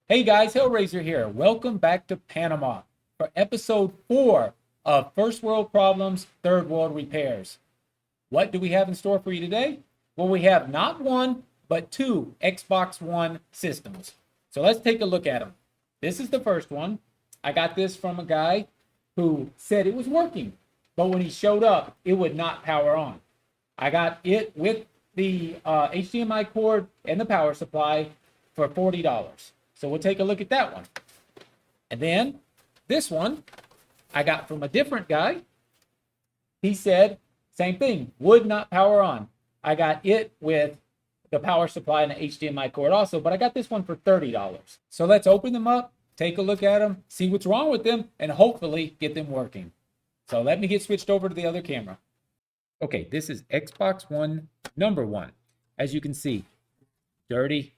Hey guys, Hellraiser here. Welcome back to Panama for episode 4 of First World Problems, Third World Repairs. What do we have in store for you today? Well, we have not one, but two Xbox One systems. So let's take a look at them. This is the first one. I got this from a guy who said it was working, but when he showed up, it would not power on. I got it with the HDMI cord and the power supply for $40. So we'll take a look at that one. And then this one I got from a different guy. He said, same thing, would not power on. I got it with the power supply and the HDMI cord also, but I got this one for $30. So let's open them up, take a look at them, see what's wrong with them, and hopefully get them working. So let me get switched over to the other camera. Okay, this is Xbox One number one. As you can see, dirty.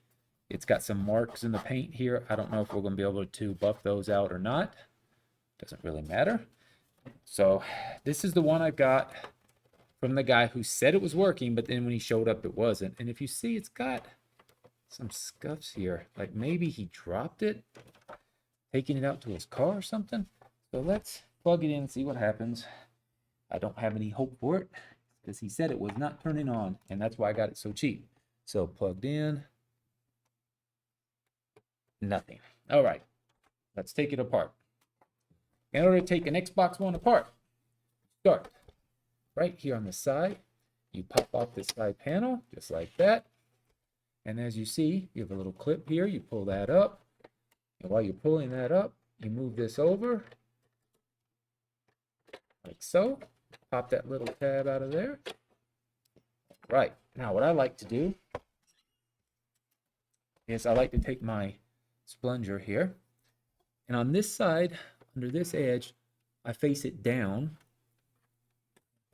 It's got some marks in the paint here. I don't know if we're going to be able to buff those out or not. Doesn't really matter. So this is the one I got from the guy who said it was working, but then when he showed up, it wasn't. And if you see, it's got some scuffs here. Like maybe he dropped it, taking it out to his car or something. So let's plug it in and see what happens. I don't have any hope for it because he said it was not turning on, and that's why I got it so cheap. So plugged in. Nothing. All right, let's take it apart. In order to take an Xbox One apart, start right here on the side. You pop off this side panel just like that. And as you see, you have a little clip here. You pull that up. And while you're pulling that up, you move this over like so. Pop that little tab out of there. Right. Now what I like to do is I like to take my splunger here, and on this side, under this edge, I face it down,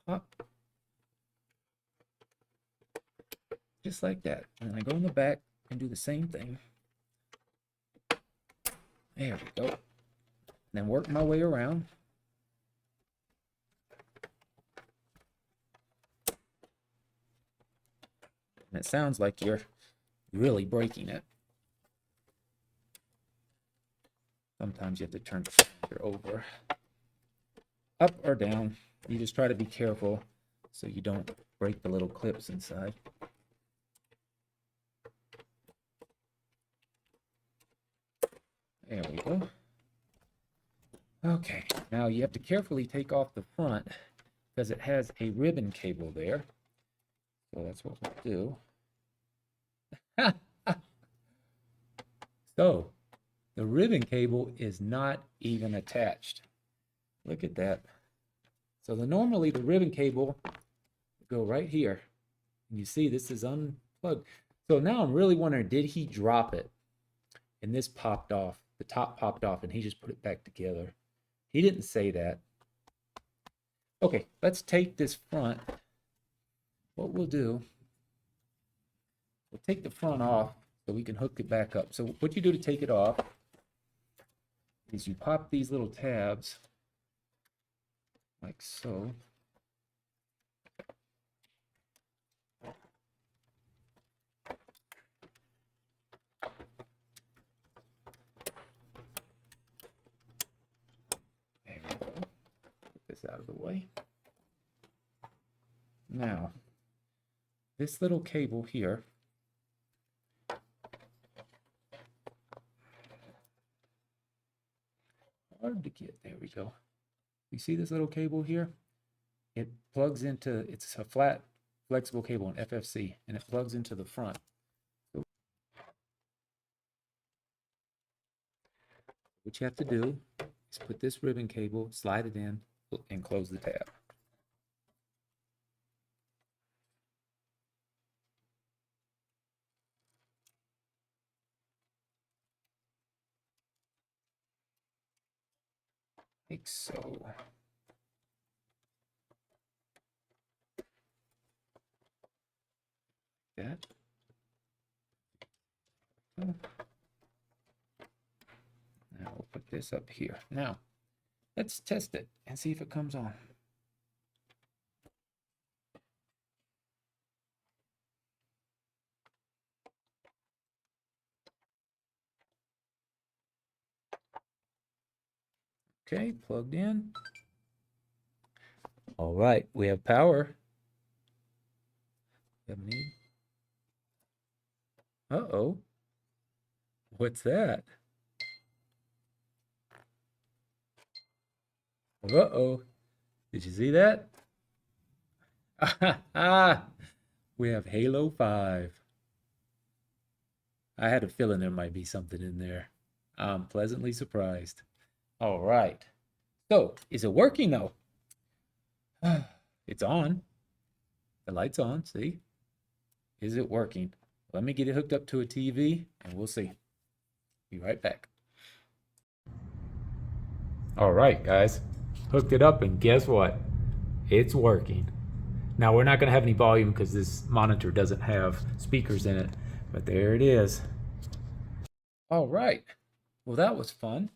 pop, just like that. And I go in the back and do the same thing. There we go. And then work my way around. And it sounds like you're really breaking it. Sometimes you have to turn the finger over, up or down. You just try to be careful so you don't break the little clips inside. There we go. Okay, now you have to carefully take off the front because it has a ribbon cable there. So that's what we'll do. So the ribbon cable is not even attached. Look at that. So normally the ribbon cable would go right here. And you see this is unplugged. So now I'm really wondering, did he drop it? And this popped off. The top popped off and he just put it back together. He didn't say that. Okay, let's take this front. What we'll do, we'll take the front off so we can hook it back up. So what you do to take it off is you pop these little tabs like so. There we go. Get this out of the way. Now, this little cable here, hard to get. There we go. You see this little cable here? It plugs into, it's a flat, flexible cable, an FFC, and it plugs into the front. So what you have to do is put this ribbon cable, slide it in, and close the tab. Like so. That. Now we'll put this up here. Now, let's test it and see if it comes on. Okay, plugged in. All right, we have power. Uh-oh. What's that? Uh-oh. Did you see that? We have Halo 5. I had a feeling there might be something in there. I'm pleasantly surprised. All right. So, is it working though? It's on. The light's on, see? Is it working? Let me get it hooked up to a TV and we'll see. Be right back. All right, guys. Hooked it up and guess what? It's working. Now, we're not going to have any volume because this monitor doesn't have speakers in it, but there it is. All right. Well, that was fun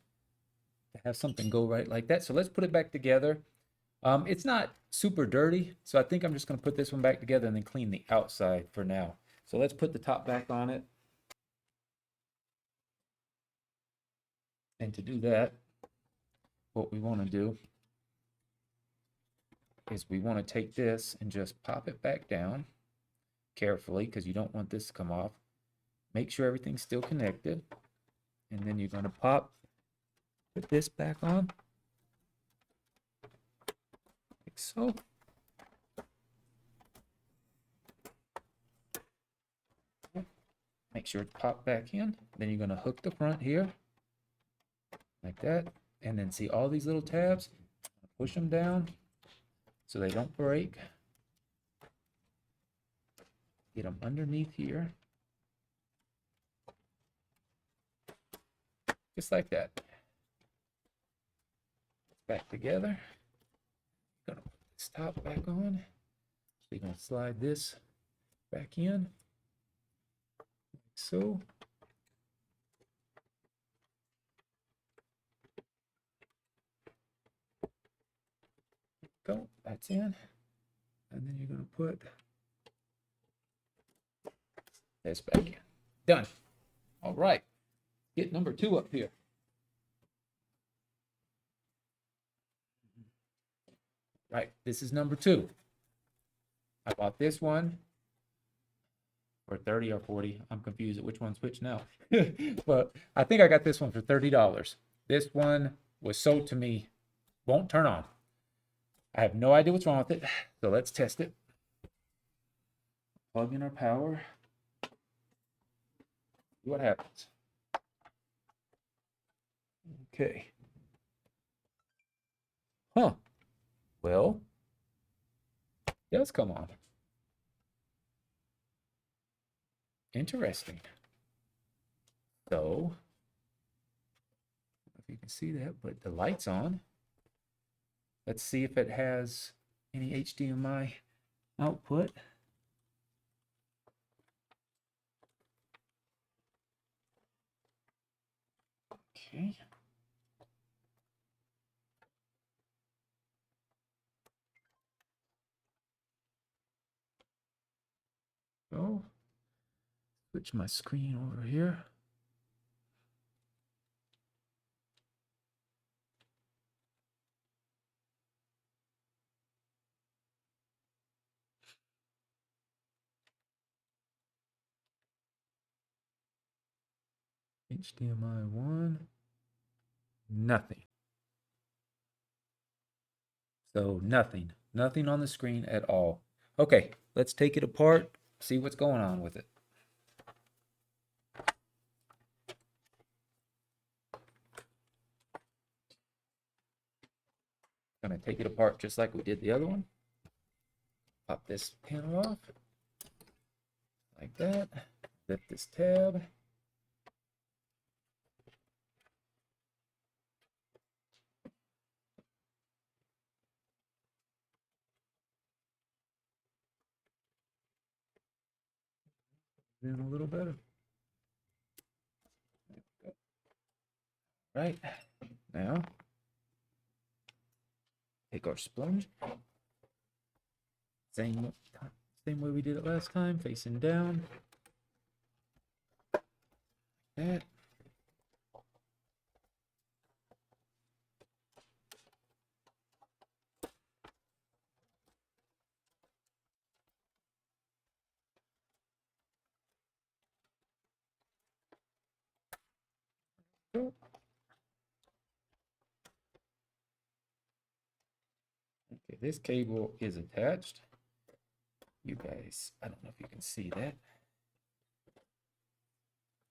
to have something go right like that. So let's put it back together. It's not super dirty, so I think I'm just going to put this one back together and then clean the outside for now. So let's put the top back on it. And to do that, what we want to do is we want to take this and just pop it back down carefully because you don't want this to come off. Make sure everything's still connected. And then you're going to put this back on. Like so. Make sure it's popped back in. Then you're going to hook the front here. Like that. And then see all these little tabs? Push them down so they don't break. Get them underneath here. Just like that. Back together. Gonna put this top back on. So you're gonna slide this back in. Like so. Go. That's in. And then you're gonna put this back in. Done. All right. Get number 2 up here. Right, this is number 2. I bought this one for 30 or 40. I'm confused at which one's which now. But I think I got this one for $30. This one was sold to me, won't turn on. I have no idea what's wrong with it. So let's test it. Plug in our power. See what happens. Okay. Huh. Well, it does come on. Interesting. So, if you can see that, but the light's on. Let's see if it has any HDMI output. Okay. So, switch my screen over here. HDMI 1. Nothing. So nothing. Nothing on the screen at all. Okay, let's take it apart, see what's going on with it. Gonna take it apart just like we did the other one. Pop this panel off. Like that. Lift this tab. In a little better. Right. Now, take our sponge. Same way we did it last time, facing down. Like that. Okay, this cable is attached. You guys, I don't know if you can see that,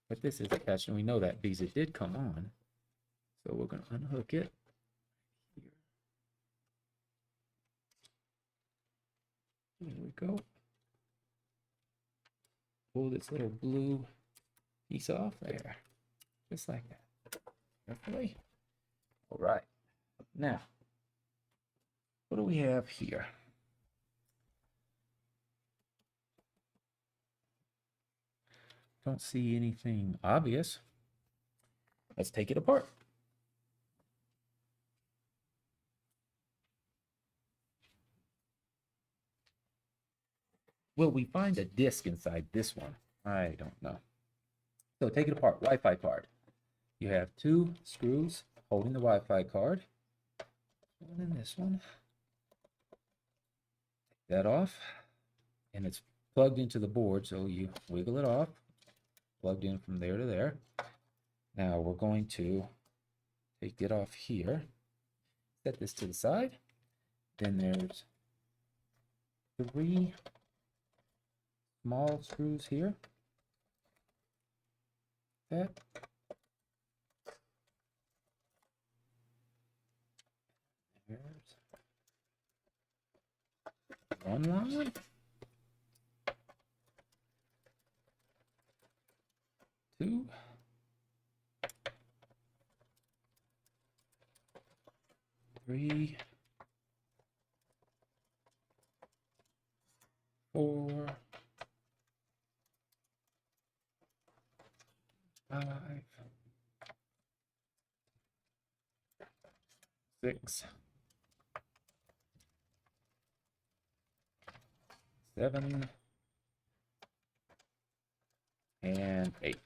but this is attached, and we know that because it did come on. So we're going to unhook it here. There we go. Pull this little blue piece off there, just like that. Carefully. All right. Now, what do we have here? Don't see anything obvious. Let's take it apart. Will we find a disc inside this one? I don't know. So take it apart. Wi-Fi card. You have two screws holding the Wi-Fi card. One in this one. Take that off. And it's plugged into the board, so you wiggle it off. Plugged in from there to there. Now we're going to take it off here. Set this to the side. Then there's three small screws here. That. There's one line. Two. Three. 4. 5. 6. 7. And 8.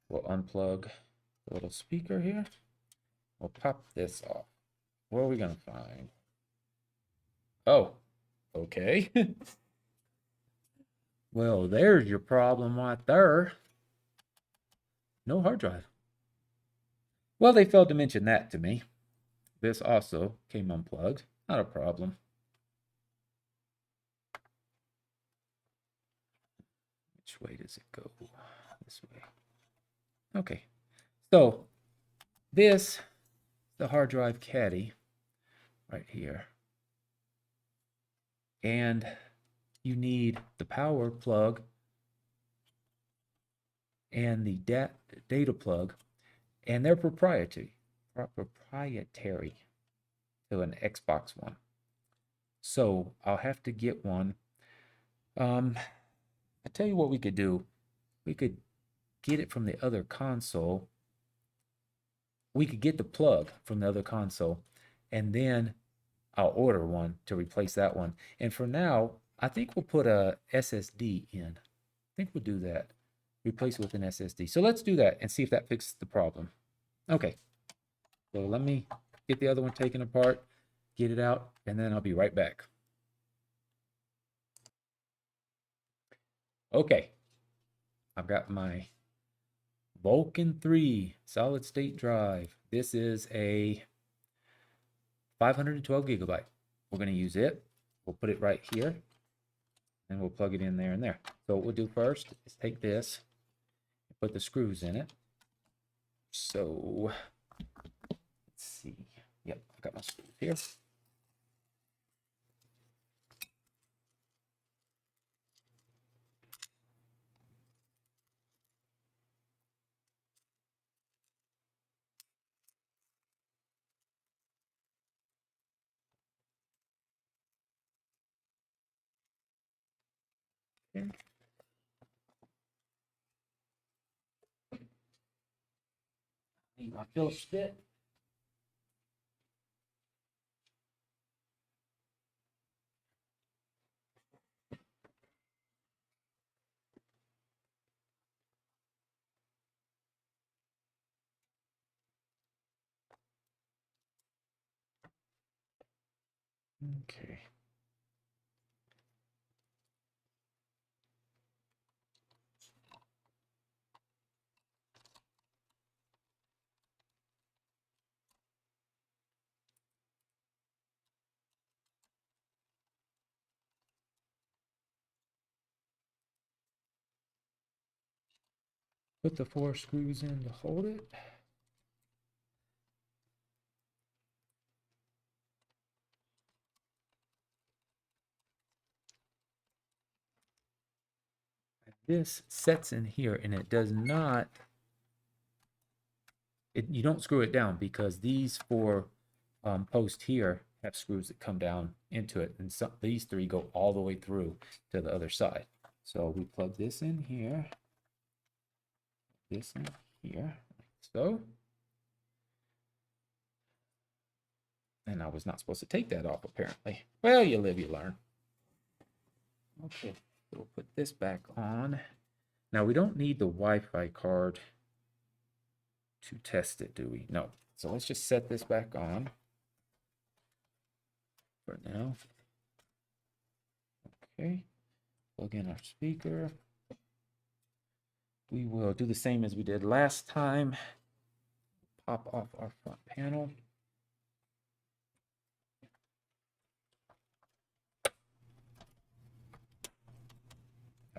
We'll unplug the little speaker here. We'll pop this off. What are we going to find? Oh, okay. Well, there's your problem right there. No hard drive. Well, they failed to mention that to me. This also came unplugged. Not a problem. Which way does it go? This way. Okay. So this, the hard drive caddy right here. And you need the power plug and the data plug, and they're proprietary to an Xbox One. So I'll have to get one. I tell you what we could do. We could get it from the other console. We could get the plug from the other console, and then I'll order one to replace that one. And for now, I think we'll put a SSD in. I think we'll do that. Replace it with an SSD. So let's do that and see if that fixes the problem. Okay. So let me get the other one taken apart, get it out, and then I'll be right back. Okay. I've got my Vulcan 3 solid state drive. This is a 512 gigabyte. We're going to use it. We'll put it right here, and we'll plug it in there and there. So what we'll do first is take this, put the screws in it. So let's see. Yep, I got my screws here. Okay. Need my Phillips bit. Okay. Put the 4 screws in to hold it. This sets in here and it does not, you don't screw it down because these 4 posts here have screws that come down into it, and these 3 go all the way through to the other side. So we plug this in here, this in here, like so. And I was not supposed to take that off apparently. Well, you live, you learn. Okay, so we'll put this back on. Now we don't need the Wi-Fi card to test it, do we? No. So let's just set this back on for now. Okay, plug in our speaker. We will do the same as we did last time. Pop off our front panel.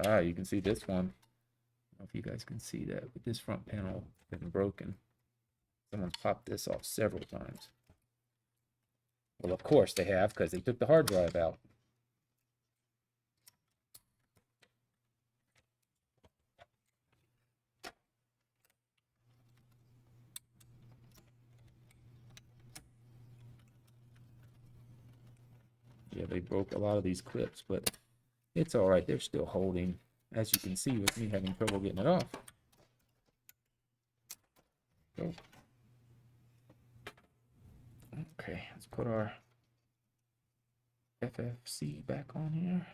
You can see this one. I don't know if you guys can see that, but this front panel has been broken. Someone's popped this off several times. Well, of course they have, because they took the hard drive out. Yeah, they broke a lot of these clips, but it's all right. They're still holding, as you can see with me having trouble getting it off. So, okay, let's put our FFC back on here.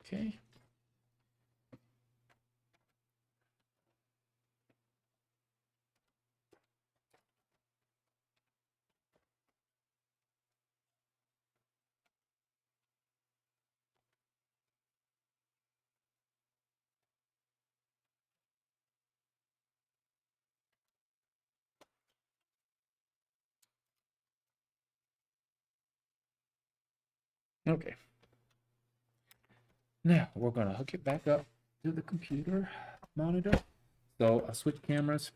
Okay. Okay. Now we're going to hook it back up to the computer monitor. So I'll switch cameras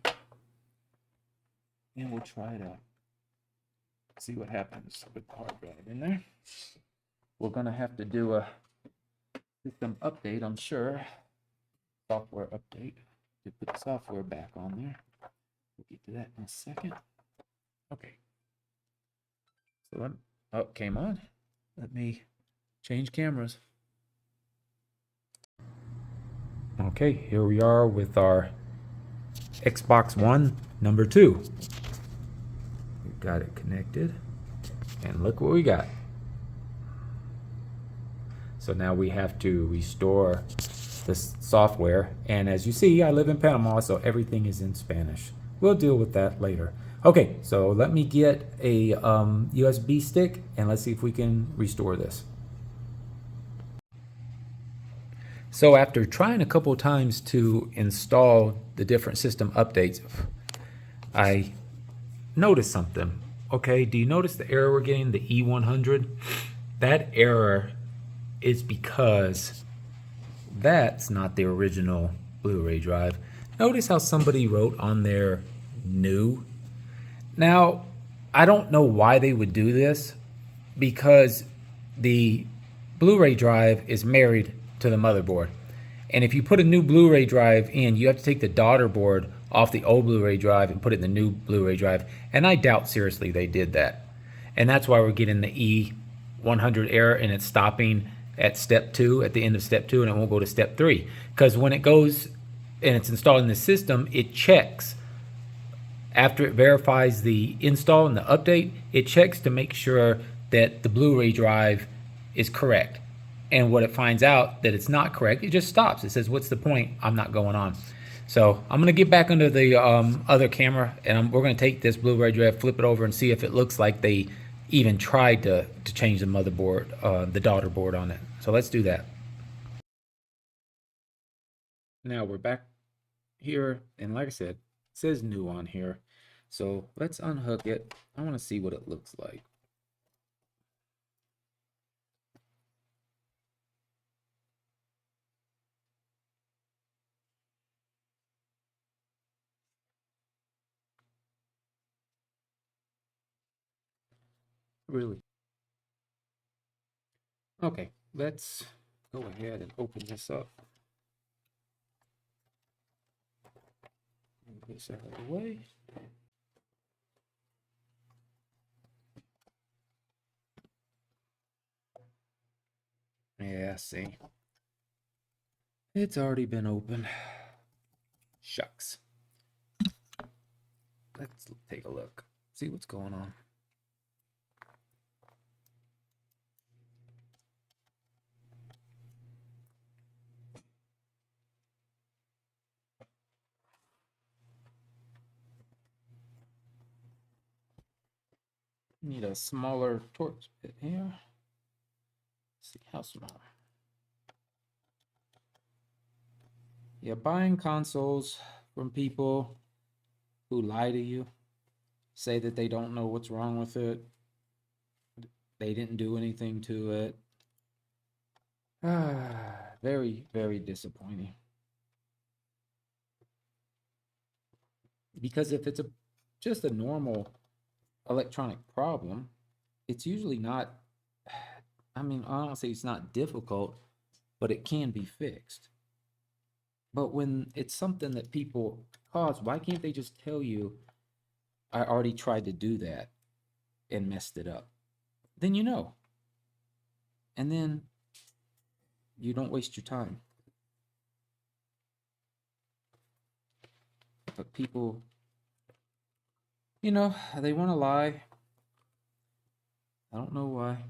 and we'll try to see what happens with the hard drive in there. We're going to have to do a system update, I'm sure. Software update to put the software back on there. We'll get to that in a second. Okay. So it came on. Let me change cameras. Okay, here we are with our Xbox One number 2. We've got it connected, and look what we got. So now we have to restore this software, and as you see, I live in Panama, so everything is in Spanish. We'll deal with that later. Okay, so let me get a USB stick, and let's see if we can restore this. So after trying a couple of times to install the different system updates, I noticed something. Okay, do you notice the error we're getting, the E100? That error is because that's not the original Blu-ray drive. Notice how somebody wrote on there, new. Now, I don't know why they would do this, because the Blu-ray drive is married to the motherboard. And if you put a new Blu-ray drive in, you have to take the daughter board off the old Blu-ray drive and put it in the new Blu-ray drive. And I doubt seriously they did that. And that's why we're getting the E100 error, and it's stopping at step 2, at the end of step 2, and it won't go to step 3. Because when it goes and it's installed in the system, it checks. After it verifies the install and the update, it checks to make sure that the Blu-ray drive is correct. And what it finds out that it's not correct, it just stops. It says, what's the point? I'm not going on. So I'm going to get back under the other camera, and we're going to take this Blu-ray drive, flip it over, and see if it looks like they even tried to change the motherboard, the daughter board on it. So let's do that. Now we're back here, and like I said, it says new on here. So let's unhook it. I want to see what it looks like. Really? Okay, let's go ahead and open this up. Move this out of the way. Yeah, see. It's already been opened. Shucks. Let's take a look. See what's going on. Need a smaller torch bit here. Let's see how small. Yeah, buying consoles from people who lie to you, say that they don't know what's wrong with it, they didn't do anything to it. Very, very disappointing. Because if it's just a normal electronic problem, it's usually not, I mean, I don't say it's not difficult, but it can be fixed. But when it's something that people cause, why can't they just tell you, I already tried to do that and messed it up? Then you know. And then you don't waste your time. But people, they want to lie. I don't know why.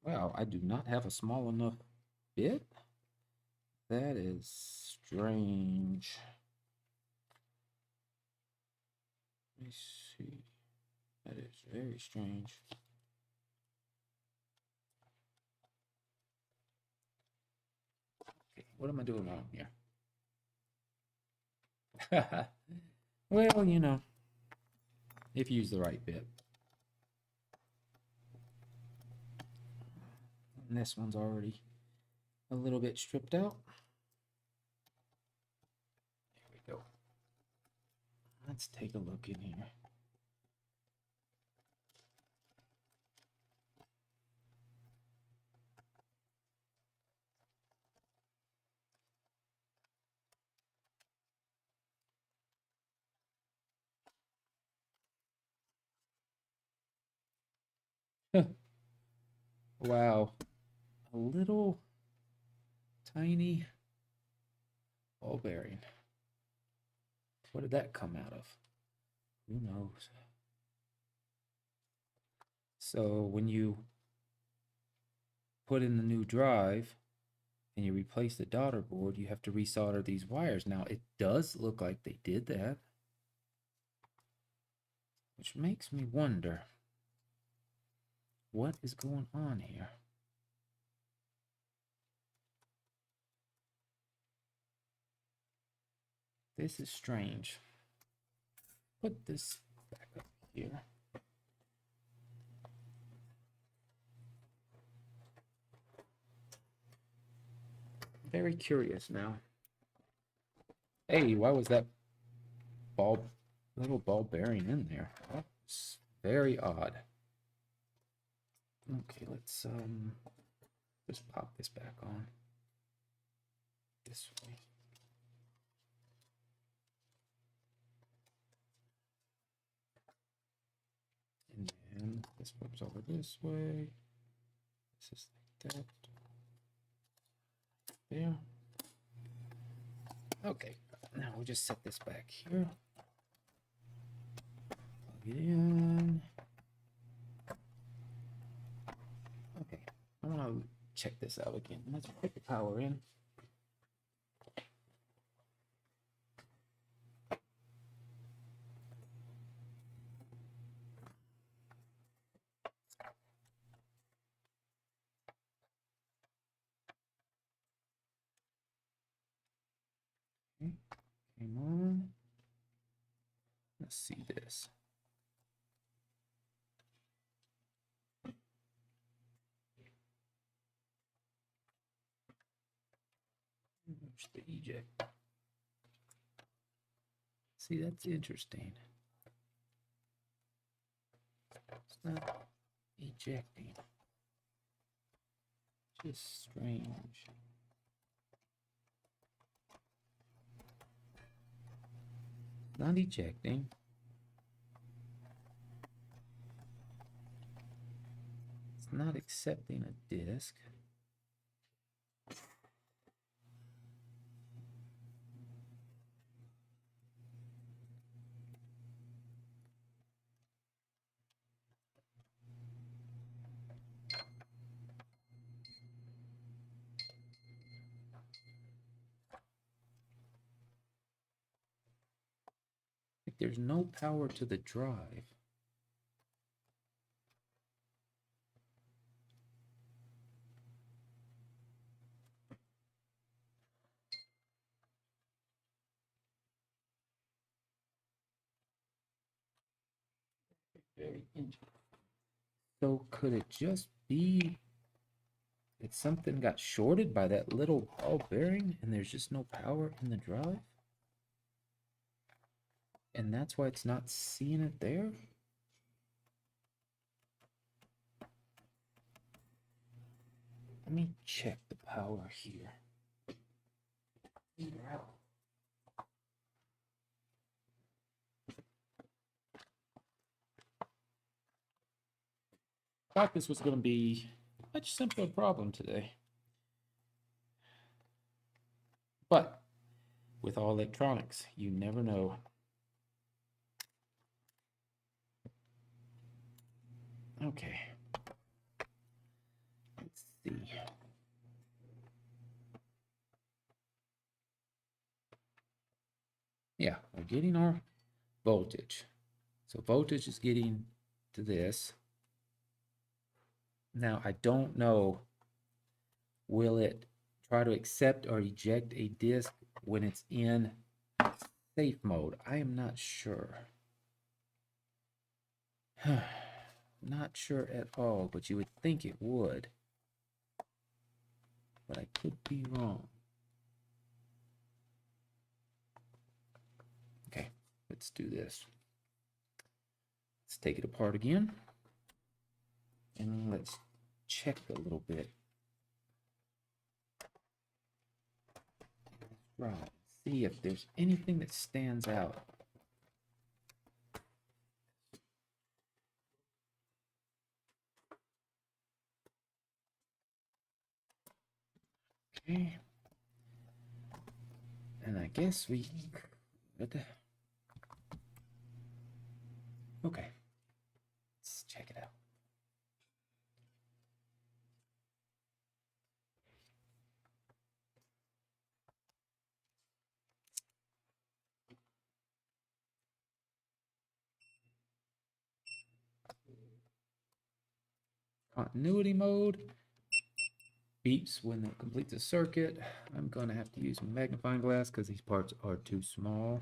Wow, I do not have a small enough bit? That is strange. Let me see. That is very strange. Okay, what am I doing wrong here? Well, if you use the right bit. And this one's already a little bit stripped out. There we go. Let's take a look in here. Wow. A little tiny ball bearing. What did that come out of? Who knows? So when you put in the new drive and you replace the daughter board, you have to resolder these wires. Now, it does look like they did that, which makes me wonder what is going on here. This is strange. Put this back up here. Very curious now. Hey, why was that little ball bearing in there? That's very odd. Okay, let's just pop this back on this way. And then this flips over this way. This is like that. There. Okay, now we'll just set this back here. Plug it in. Okay, I want to check this out again. Let's put the power in. Come on. Let's see this. There's the eject. See, that's interesting. It's not ejecting. Just strange. Not ejecting. It's not accepting a disk. There's no power to the drive. Very interesting. So could it just be that something got shorted by that little ball bearing and there's just no power in the drive? And that's why it's not seeing it there? Let me check the power here. Thought this was going to be a much simpler problem today. But with all electronics, you never know. Okay. Let's see. Yeah, we're getting our voltage. So voltage is getting to this. Now, I don't know, will it try to accept or eject a disk when it's in safe mode? I am not sure. Not sure at all, but you would think it would. But I could be wrong. Okay, let's do this. Let's take it apart again. And let's check a little bit. Right. See if there's anything that stands out. Okay. And I guess we could. Okay. Let's check it out. Continuity mode beeps when it completes a circuit. I'm going to have to use a magnifying glass because these parts are too small.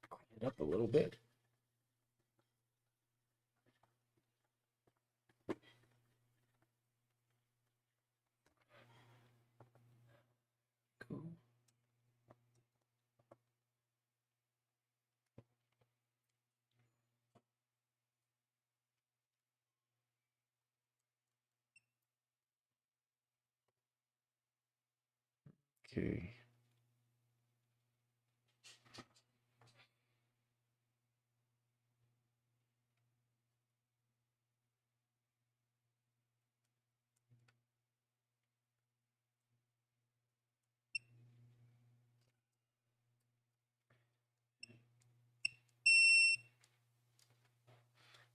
Clean it up a little bit. Cool. Okay.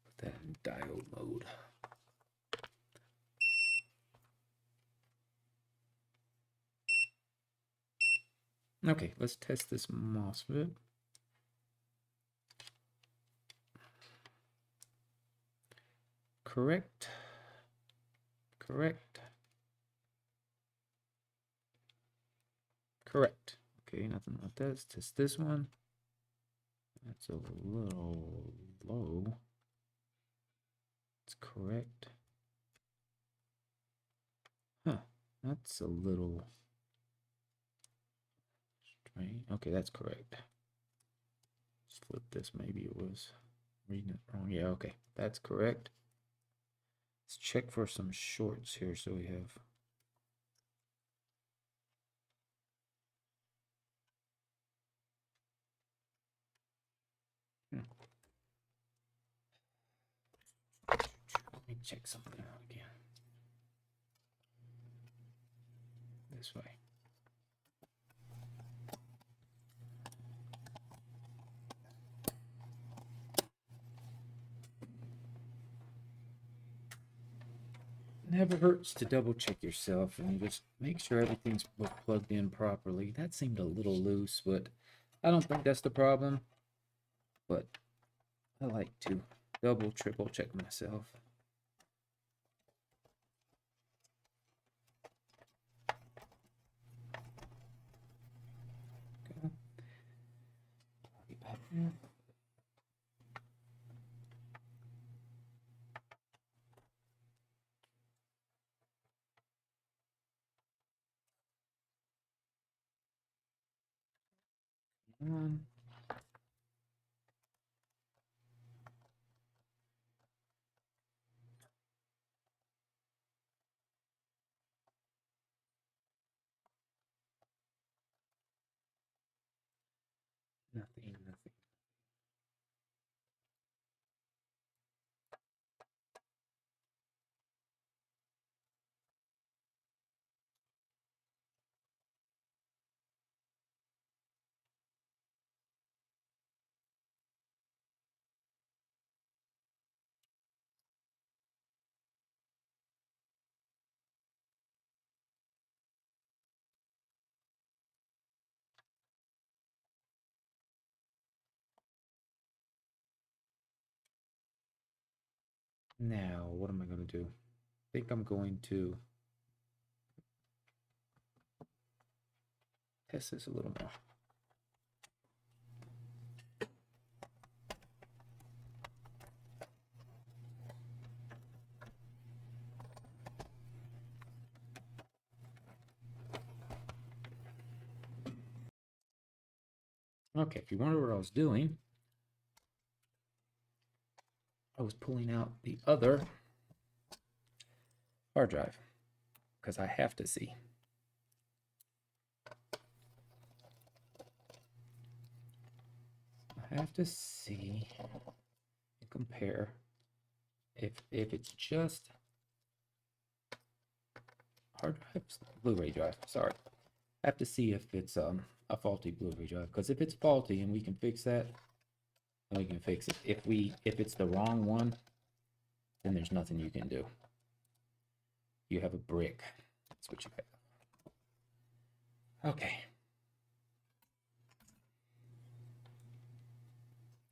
Put that in diode mode. Okay, let's test this MOSFET. Correct. Correct. Okay, nothing like that. Let's test this one. That's a little low. It's correct. Huh, that's a little strange. Okay, that's correct. Let's flip this. Maybe it was reading it wrong. Yeah, okay, that's correct. Let's check for some shorts here. So we have let me check something out again. This way. Never hurts to double check yourself and just make sure everything's plugged in properly. That seemed a little loose, but I don't think that's the problem. But I like to double, triple check myself. Okay. I'll be back here. On. Nothing, nothing. Now, what am I going to do? I think I'm going to test this a little more. Okay, if you wonder what I was doing, I was pulling out the other hard drive because I have to see. I have to see and compare if it's just hard drives, Blu-ray drive. Sorry, I have to see if it's a faulty Blu-ray drive, because if it's faulty and we can fix that, then we can fix it. If it's the wrong one, then there's nothing you can do. You have a brick. That's what you have. Okay.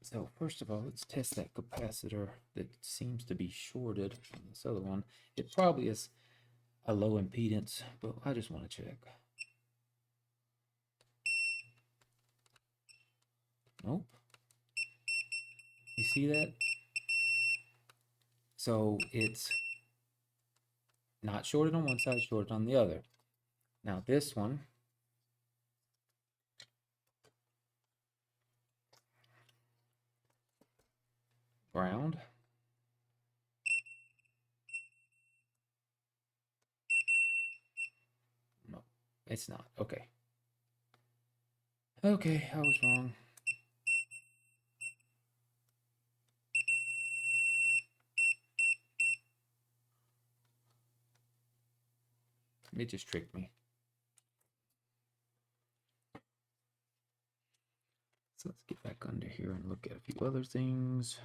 So first of all, let's test that capacitor that seems to be shorted from this other one. It probably is a low impedance, but I just want to check. Nope. You see that? So it's not shorted on one side, shorted on the other. Now this one, ground. No, it's not. Okay. Okay, I was wrong. It just tricked me. So let's get back under here and look at a few other things.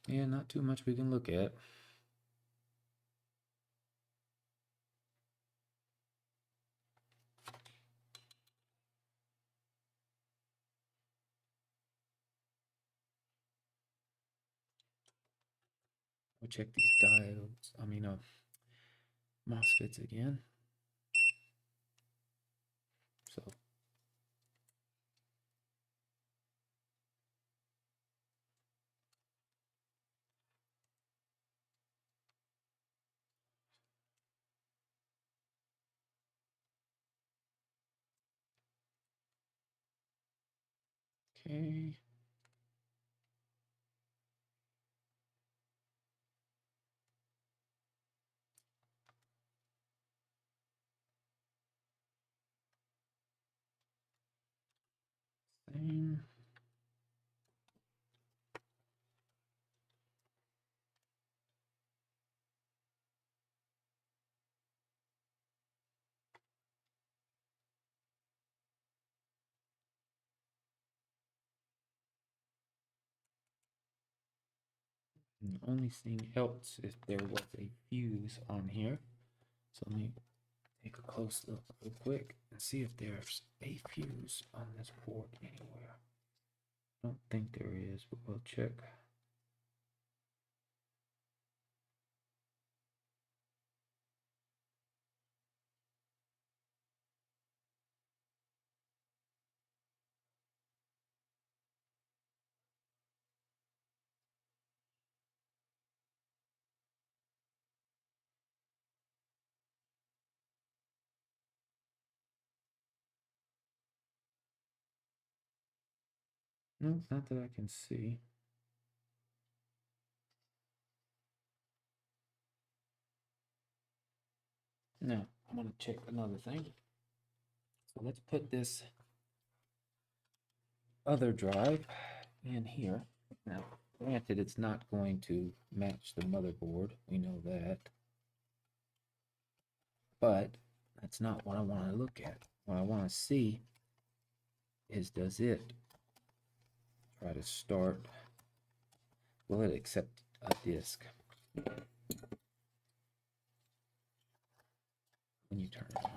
Yeah, not too much we can look at. We'll check these diodes, MOSFETs again. So okay. Same. And the only thing else is there was a fuse on here. So let me take a close look real quick and see if there's a fuse on this board anywhere. I don't think there is, but we'll check. No, not that I can see. Now, I'm going to check another thing. So let's put this other drive in here. Now, granted, it's not going to match the motherboard. We know that. But that's not what I want to look at. What I want to see is, does it try to start? Will it accept a disk when you turn it on?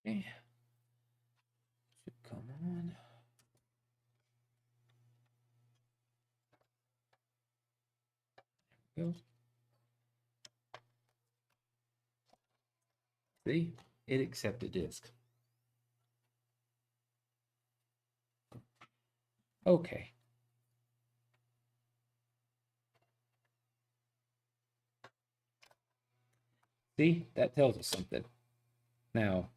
Okay. Should come on. There we go. See, it accepted disk. Okay. See, that tells us something. Now,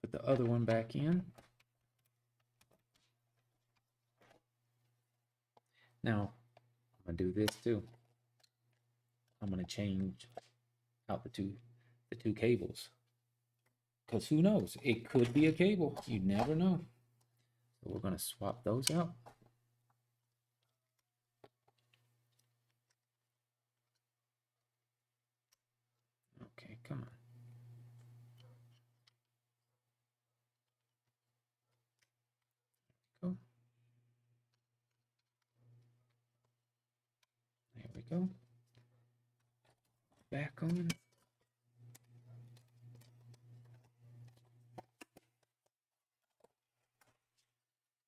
put the other one back in. Now, I'm gonna do this too. I'm gonna change out the two cables. Because who knows? It could be a cable. You never know. So we're gonna swap those out. Okay, come on. Go. There we go. Back on.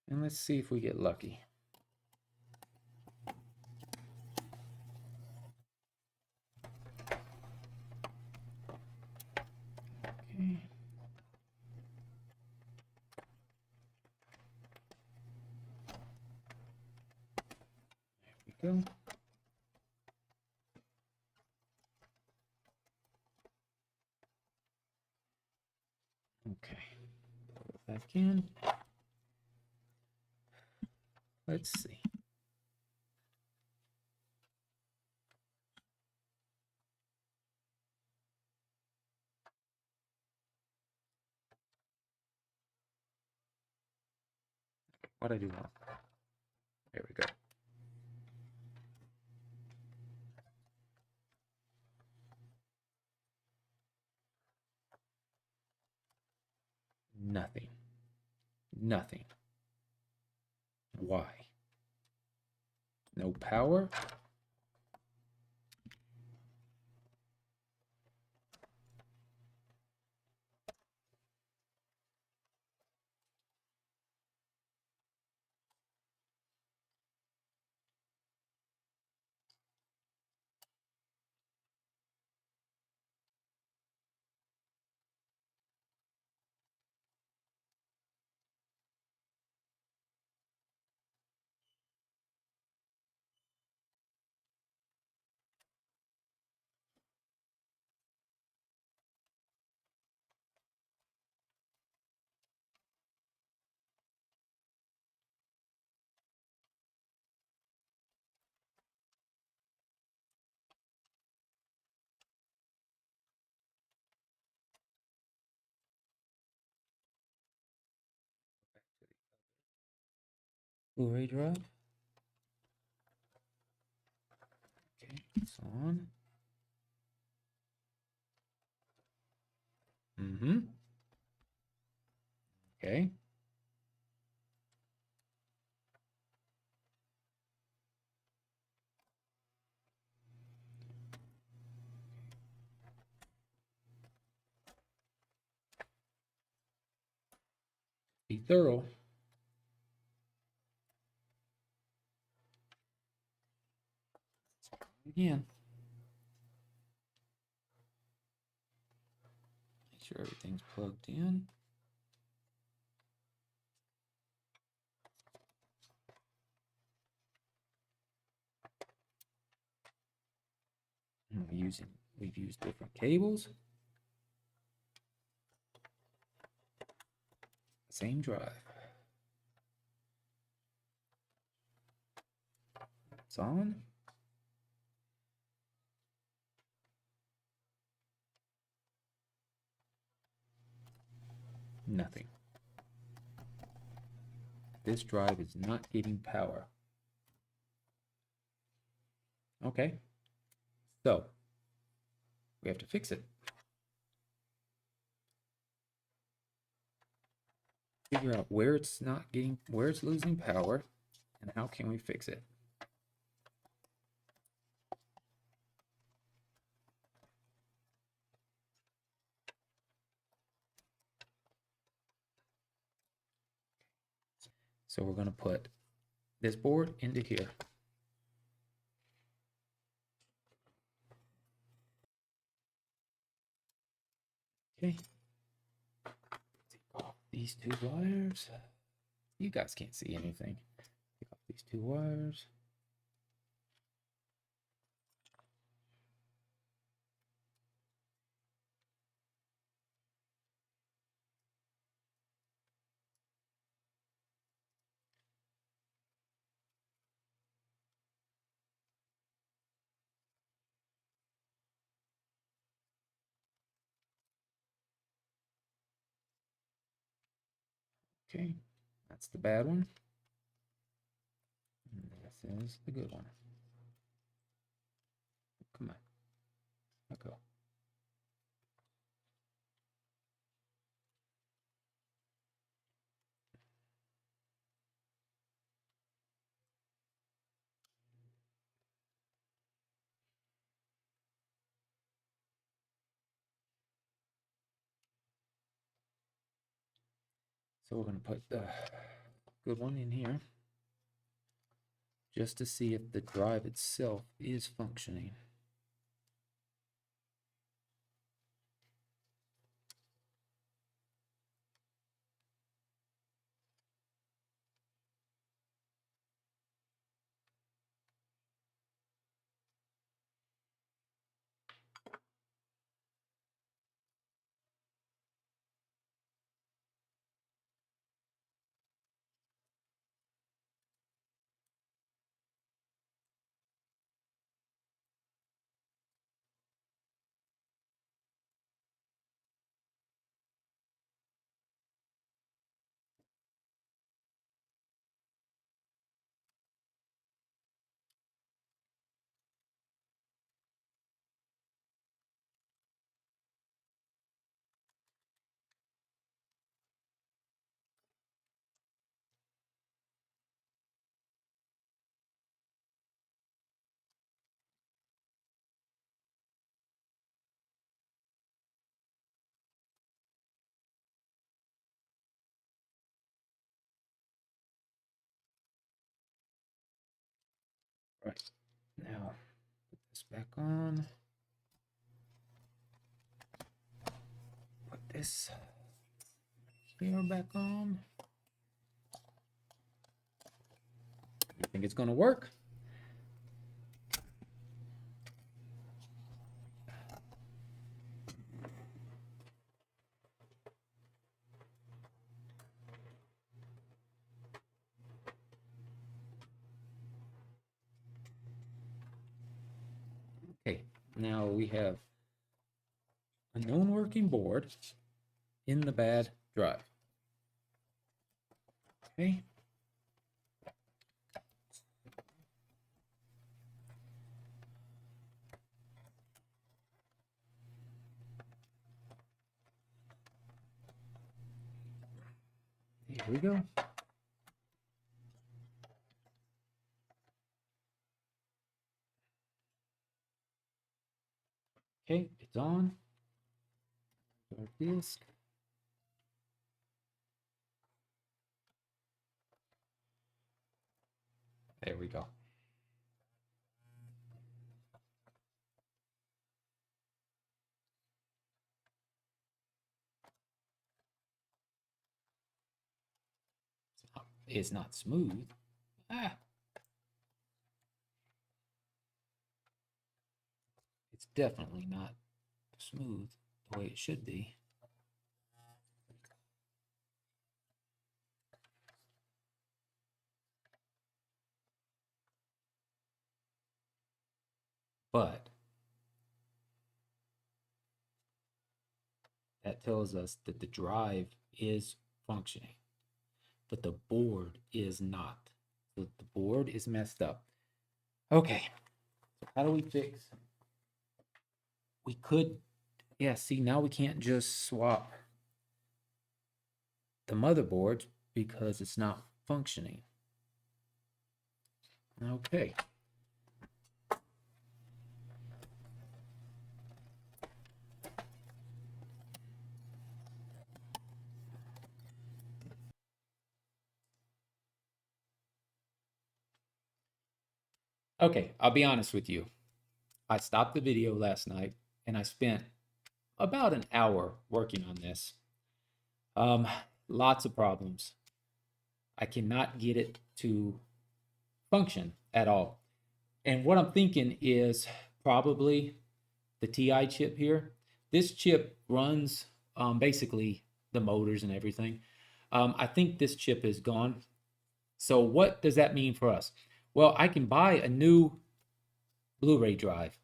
And let's see if we get lucky. Okay. we go. Okay, put it back in. Let's see. What I do wrong? There we go. Nothing. Nothing. Why? No power? Blu-ray drive. Okay, it's on. Mm-hmm. Okay. Be thorough. Again. Make sure everything's plugged in. We've used different cables. Same drive. It's on. Nothing. This drive is not getting power. Okay. So we have to fix it. Figure out where it's not getting, where it's losing power, and how can we fix it. So we're going to put this board into here. Okay. Take off these two wires. You guys can't see anything. Take off these two wires. Okay, that's the bad one. And this is the good one. Come on, let go. So we're going to put the good one in here just to see if the drive itself is functioning. right, now put this back on. Put this here back on. You think it's gonna work? Okay, now we have a known working board in the bad drive. Okay. Here we go. Okay, it's on. Our disk. There we go. It's not smooth. It's definitely not smooth the way it should be. But that tells us that the drive is functioning, but the board is not. So the board is messed up. Okay, so how do we fix? We could, yeah, see, now we can't just swap the motherboard because it's not functioning. Okay. Okay, I'll be honest with you. I stopped the video last night and I spent about an hour working on this. Lots of problems. I cannot get it to function at all. And what I'm thinking is probably the TI chip here. This chip runs basically the motors and everything. I think this chip is gone. So what does that mean for us? Well, I can buy a new Blu-ray drive,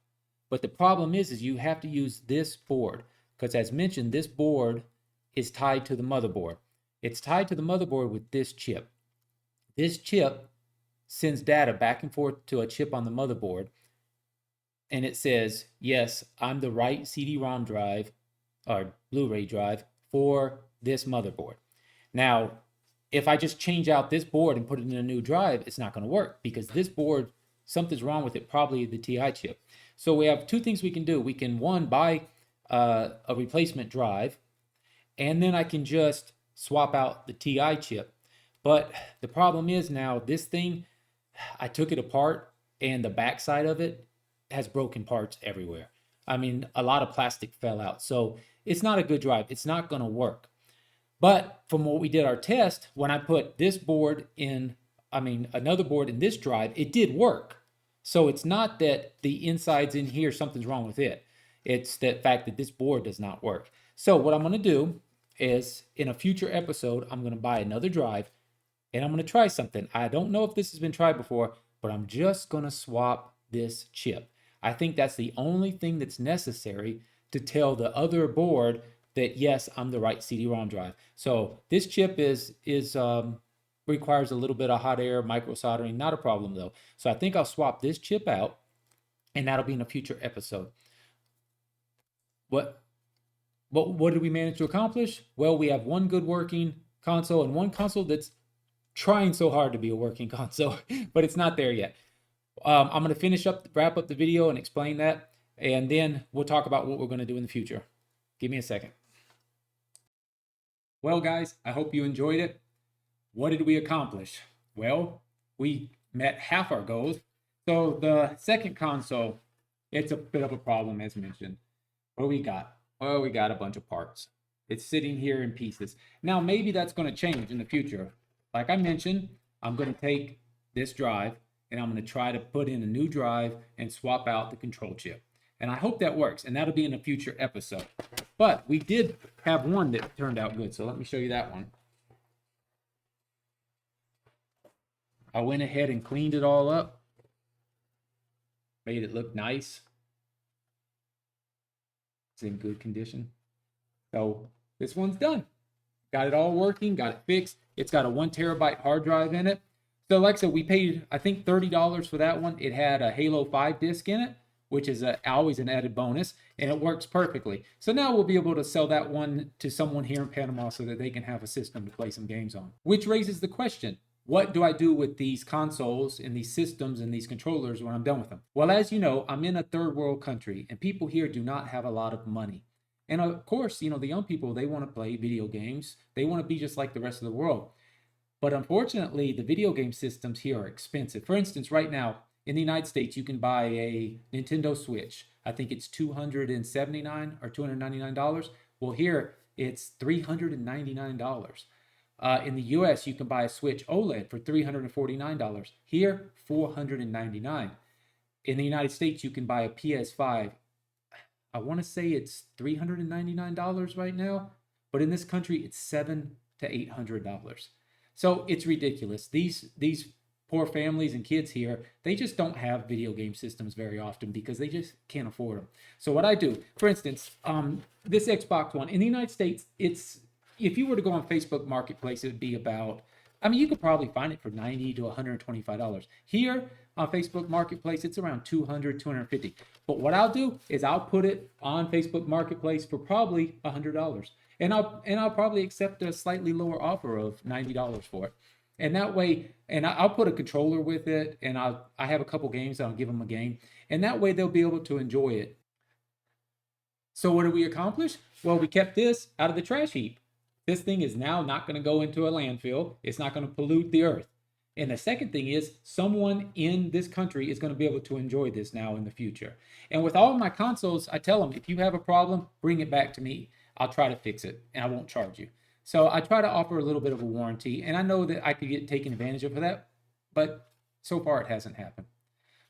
but the problem is you have to use this board because, as mentioned, this board is tied to the motherboard. It's tied to the motherboard with this chip. This chip sends data back and forth to a chip on the motherboard, and it says, yes, I'm the right CD-ROM drive or Blu-ray drive for this motherboard. Now, if I just change out this board and put it in a new drive, it's not going to work because this board, something's wrong with it, probably the TI chip. So we have two things we can do. We can, one, buy a replacement drive, and then I can just swap out the TI chip. But the problem is now this thing, I took it apart and the backside of it has broken parts everywhere. I mean, a lot of plastic fell out. So it's not a good drive. It's not going to work. But from what we did our test, when I put this board in, another board in this drive, it did work. So it's not that the inside's in here, something's wrong with it. It's the fact that this board does not work. So what I'm going to do is in a future episode, I'm going to buy another drive and I'm going to try something. I don't know if this has been tried before, but I'm just going to swap this chip. I think that's the only thing that's necessary to tell the other board that yes, I'm the right CD-ROM drive. So this chip requires a little bit of hot air micro soldering, not a problem though. So I think I'll swap this chip out, and that'll be in a future episode. What did we manage to accomplish? Well, we have one good working console and one console that's trying so hard to be a working console, but it's not there yet. I'm going to wrap up the video and explain that, and then we'll talk about what we're going to do in the future. Give me a second. Well, guys, I hope you enjoyed it. What did we accomplish? Well, we met half our goals. So the second console, it's a bit of a problem as mentioned. What we got? Well, we got a bunch of parts. It's sitting here in pieces. Now, maybe that's going to change in the future. Like I mentioned, I'm going to take this drive and I'm going to try to put in a new drive and swap out the control chip. And I hope that works. And that'll be in a future episode. But we did have one that turned out good. So let me show you that one. I went ahead and cleaned it all up, made it look nice. It's in good condition. So this one's done. Got it all working, got it fixed. It's got a 1 terabyte hard drive in it. So like I said, we paid, I think, $30 for that one. It had a Halo 5 disc in it, which is always an added bonus, and it works perfectly. So now we'll be able to sell that one to someone here in Panama so that they can have a system to play some games on. Which raises the question, what do I do with these consoles and these systems and these controllers when I'm done with them? Well, as you know, I'm in a third world country, and people here do not have a lot of money. And of course, the young people, they want to play video games. They want to be just like the rest of the world. But unfortunately, the video game systems here are expensive. For instance, right now, in the United States, you can buy a Nintendo Switch. I think it's $279 or $299. Well, here it's $399. In the US, you can buy a Switch OLED for $349. Here, $499. In the United States, you can buy a PS5. I want to say it's $399 right now, but in this country, it's $700 to $800. So it's ridiculous. These poor families and kids here, they just don't have video game systems very often because they just can't afford them. So what I do, for instance, this Xbox One in the United States, it's, if you were to go on Facebook Marketplace, it would be about, I mean, you could probably find it for $90 to $125. Here on Facebook Marketplace, it's around $200, $250. But what I'll do is I'll put it on Facebook Marketplace for probably $100. And I'll probably accept a slightly lower offer of $90 for it. And that way, and I'll put a controller with it, and I have a couple games, I'll give them a game. And that way they'll be able to enjoy it. So what did we accomplish? Well, we kept this out of the trash heap. This thing is now not going to go into a landfill. It's not going to pollute the earth. And the second thing is someone in this country is going to be able to enjoy this now in the future. And with all of my consoles, I tell them, if you have a problem, bring it back to me. I'll try to fix it and I won't charge you. So I try to offer a little bit of a warranty, and I know that I could get taken advantage of for that, but so far it hasn't happened.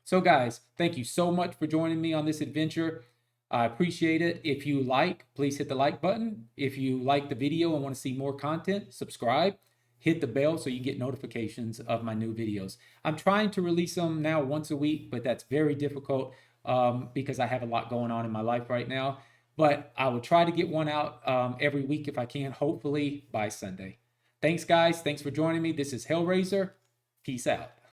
So guys, thank you so much for joining me on this adventure. I appreciate it. If you like, please hit the like button. If you like the video and want to see more content, subscribe. Hit the bell so you get notifications of my new videos. I'm trying to release them now once a week, but that's very difficult because I have a lot going on in my life right now. But I will try to get one out every week if I can, hopefully by Sunday. Thanks, guys. Thanks for joining me. This is Hellraiser. Peace out.